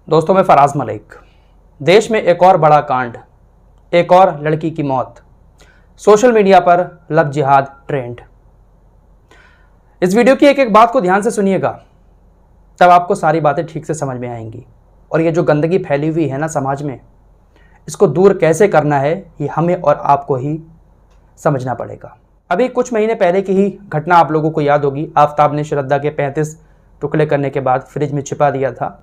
दोस्तों, मैं फराज मलिक। देश में एक और बड़ा कांड, एक और लड़की की मौत, सोशल मीडिया पर लव जिहाद ट्रेंड। इस वीडियो की एक एक बात को ध्यान से सुनिएगा, तब आपको सारी बातें ठीक से समझ में आएंगी। और ये जो गंदगी फैली हुई है ना समाज में, इसको दूर कैसे करना है ये हमें और आपको ही समझना पड़ेगा। अभी कुछ महीने पहले की ही घटना आप लोगों को याद होगी। आफताब ने श्रद्धा के 35 टुकड़े करने के बाद फ्रिज में छिपा दिया था।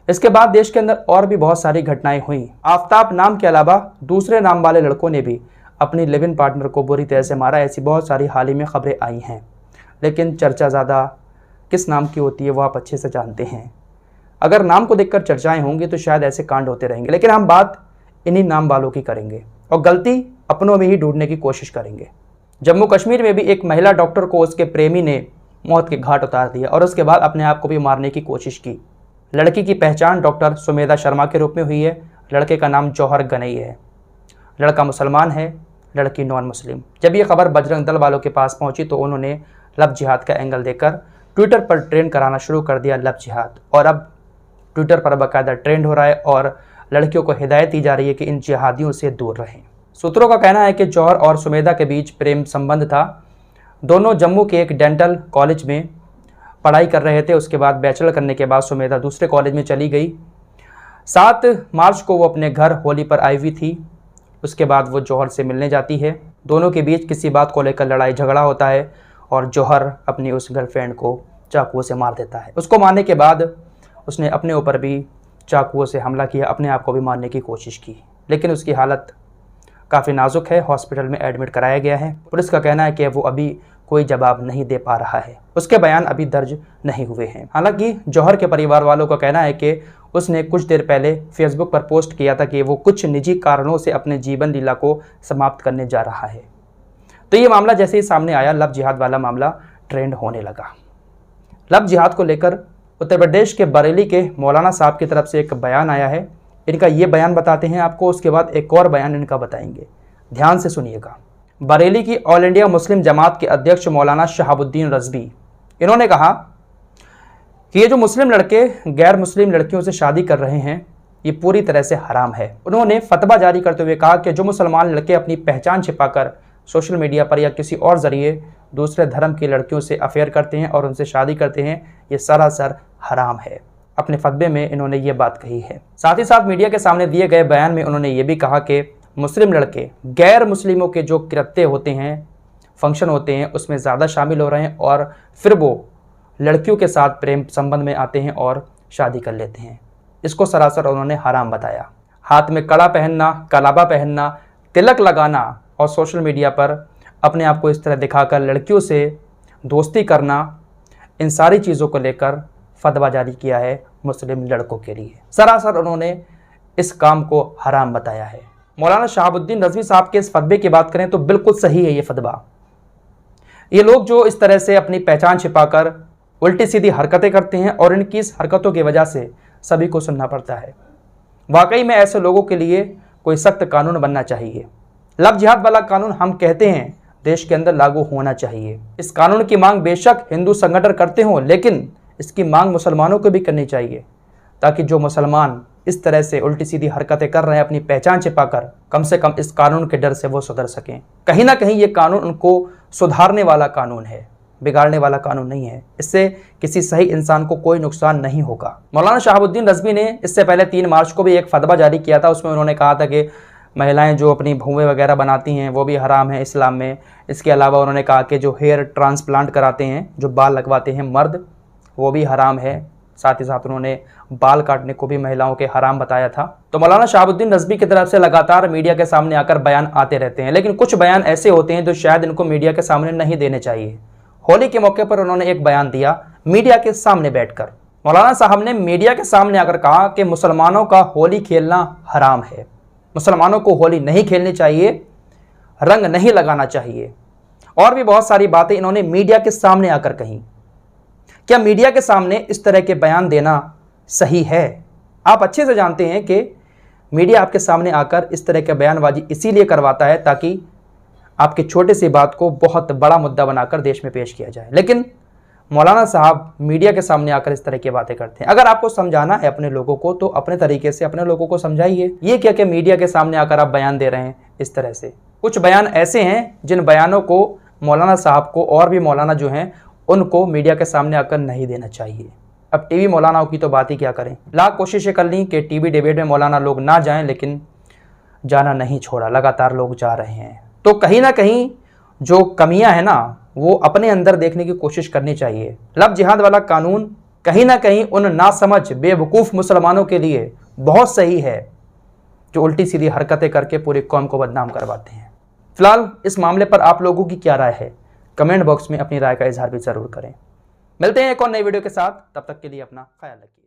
इसके बाद देश के अंदर और भी बहुत सारी घटनाएं हुई। आफताब नाम के अलावा दूसरे नाम वाले लड़कों ने भी अपनी लिव इन पार्टनर को बुरी तरह से मारा। ऐसी बहुत सारी हाल ही में खबरें आई हैं, लेकिन चर्चा ज़्यादा किस नाम की होती है वो आप अच्छे से जानते हैं। अगर नाम को देखकर चर्चाएं होंगी तो शायद ऐसे कांड होते रहेंगे, लेकिन हम बात इन्हीं नाम वालों की करेंगे और गलती अपनों में ही ढूंढने की कोशिश करेंगे। जम्मू कश्मीर में भी एक महिला डॉक्टर को उसके प्रेमी ने मौत के घाट उतार दिया और उसके बाद अपने आप को भी मारने की कोशिश की। लड़की की पहचान डॉक्टर सुमेधा शर्मा के रूप में हुई है। लड़के का नाम जौहर गनई है। लड़का मुसलमान है, लड़की नॉन मुस्लिम। जब ये खबर बजरंग दल वालों के पास पहुंची तो उन्होंने लव जिहाद का एंगल देकर ट्विटर पर ट्रेंड कराना शुरू कर दिया, लव जिहाद। और अब ट्विटर पर बाकायदा ट्रेंड हो रहा है और लड़कियों को हिदायत दी जा रही है कि इन जिहादियों से दूर रहें। सूत्रों का कहना है कि जौहर और सुमेधा के बीच प्रेम संबंध था। दोनों जम्मू के एक डेंटल कॉलेज में पढ़ाई कर रहे थे। उसके बाद बैचलर करने के बाद सुमेधा दूसरे कॉलेज में चली गई। 7 मार्च को वो अपने घर होली पर आई हुई थी। उसके बाद वो जौहर से मिलने जाती है। दोनों के बीच किसी बात को लेकर लड़ाई झगड़ा होता है और जौहर अपनी उस गर्लफ्रेंड को चाकुओं से मार देता है। उसको मारने के बाद उसने अपने ऊपर भी चाकुओं से हमला किया, अपने आप को भी मारने की कोशिश की, लेकिन उसकी हालत काफ़ी नाजुक है। हॉस्पिटल में एडमिट कराया गया है। पुलिस का कहना है कि वो अभी कोई जवाब नहीं दे पा रहा है। उसके बयान अभी दर्ज नहीं हुए हैं। हालांकि जौहर के परिवार वालों का कहना है कि उसने कुछ देर पहले फेसबुक पर पोस्ट किया था कि वो कुछ निजी कारणों से अपने जीवन लीला को समाप्त करने जा रहा है। तो ये मामला जैसे ही सामने आया, लव जिहाद वाला मामला ट्रेंड होने लगा। लव जिहाद को लेकर उत्तर प्रदेश के बरेली के मौलाना साहब की तरफ से एक बयान आया है। इनका ये बयान बताते हैं आपको, उसके बाद एक और बयान इनका बताएंगे। ध्यान से सुनिएगा। बरेली की ऑल इंडिया मुस्लिम जमात के अध्यक्ष मौलाना शहाबुद्दीन रजवी, इन्होंने कहा कि ये जो मुस्लिम लड़के गैर मुस्लिम लड़कियों से शादी कर रहे हैं ये पूरी तरह से हराम है। उन्होंने फतवा जारी करते हुए कहा कि जो मुसलमान लड़के अपनी पहचान छिपाकर सोशल मीडिया पर या किसी और जरिए दूसरे धर्म की लड़कियों से अफेयर करते हैं और उनसे शादी करते हैं, ये सरासर हराम है। अपने फतवे में इन्होंने ये बात कही है। साथ ही साथ मीडिया के सामने दिए गए बयान में उन्होंने ये भी कहा कि मुस्लिम लड़के गैर मुस्लिमों के जो कृत्य होते हैं, फंक्शन होते हैं, उसमें ज़्यादा शामिल हो रहे हैं और फिर वो लड़कियों के साथ प्रेम संबंध में आते हैं और शादी कर लेते हैं। इसको सरासर उन्होंने हराम बताया। हाथ में कड़ा पहनना, कलाबा पहनना, तिलक लगाना और सोशल मीडिया पर अपने आप को इस तरह दिखाकर लड़कियों से दोस्ती करना, इन सारी चीज़ों को लेकर फतवा जारी किया है मुस्लिम लड़कों के लिए। सरासर उन्होंने इस काम को हराम बताया है। मौलाना शहाबुद्दीन रजवी साहब के इस फतवे की बात करें तो बिल्कुल सही है ये फतवा। ये लोग जो इस तरह से अपनी पहचान छिपाकर उल्टी सीधी हरकतें करते हैं और इनकी इस हरकतों की वजह से सभी को सुनना पड़ता है। वाकई में ऐसे लोगों के लिए कोई सख्त कानून बनना चाहिए। लव जिहाद वाला कानून हम कहते हैं देश के अंदर लागू होना चाहिए। इस कानून की मांग बेशक हिंदू संगठन करते हों, लेकिन इसकी मांग मुसलमानों को भी करनी चाहिए, ताकि जो मुसलमान इस तरह से उल्टी सीधी हरकतें कर रहे हैं अपनी पहचान छिपाकर, कम से कम इस कानून के डर से वो सुधर सकें। कहीं ना कहीं ये कानून उनको सुधारने वाला कानून है, बिगाड़ने वाला कानून नहीं है। इससे किसी सही इंसान को कोई नुकसान नहीं होगा। मौलाना शहाबुद्दीन रजवी ने इससे पहले 3 मार्च को भी एक फतवा जारी किया था। उसमें उन्होंने कहा था कि महिलाएं जो अपनी भूमें वगैरह बनाती हैं वो भी हराम है इस्लाम में। इसके अलावा उन्होंने कहा कि जो हेयर ट्रांसप्लांट कराते हैं, जो बाल लगवाते हैं मर्द, वो भी हराम है। साथ ही साथ उन्होंने बाल काटने को भी महिलाओं के हराम बताया था। तो मौलाना शहाबुद्दीन रजवी की तरफ से लगातार मीडिया के सामने आकर बयान आते रहते हैं, लेकिन कुछ बयान ऐसे होते हैं जो शायद इनको मीडिया के सामने नहीं देने चाहिए। होली के मौके पर उन्होंने एक बयान दिया मीडिया के सामने बैठकर। मौलाना साहब ने मीडिया के सामने आकर कहा कि मुसलमानों का होली खेलना हराम है, मुसलमानों को होली नहीं खेलनी चाहिए, रंग नहीं लगाना चाहिए, और भी बहुत सारी बातें इन्होंने मीडिया के सामने आकर कही। क्या मीडिया के सामने इस तरह के बयान देना सही है? आप अच्छे से जानते हैं कि मीडिया आपके सामने आकर इस तरह के बयानबाजी इसीलिए करवाता है ताकि आपकी छोटी सी बात को बहुत बड़ा मुद्दा बनाकर देश में पेश किया जाए। लेकिन मौलाना साहब मीडिया के सामने आकर इस तरह की बातें करते हैं। अगर आपको समझाना है अपने लोगों को तो अपने तरीके से अपने लोगों को समझाइए। ये क्या कि मीडिया के सामने आकर आप बयान दे रहे हैं इस तरह से। कुछ बयान ऐसे हैं जिन बयानों को मौलाना साहब को और भी मौलाना जो हैं उनको मीडिया के सामने आकर नहीं देना चाहिए। अब टीवी मौलानाओं की तो बात ही क्या करें। लाख कोशिशें कर ली कि टीवी डिबेट में मौलाना लोग ना जाएं, लेकिन जाना नहीं छोड़ा, लगातार लोग जा रहे हैं। तो कहीं ना कहीं जो कमियां हैं ना वो अपने अंदर देखने की कोशिश करनी चाहिए। लव जिहाद वाला कानून कहीं ना कहीं उन नासमझ बेवकूफ़ मुसलमानों के लिए बहुत सही है जो उल्टी सीधी हरकतें करके पूरी कौम को बदनाम करवाते हैं। फिलहाल इस मामले पर आप लोगों की क्या राय है, कमेंट बॉक्स में अपनी राय का इजहार भी ज़रूर करें। मिलते हैं एक और नई वीडियो के साथ, तब तक के लिए अपना ख्याल रखिए।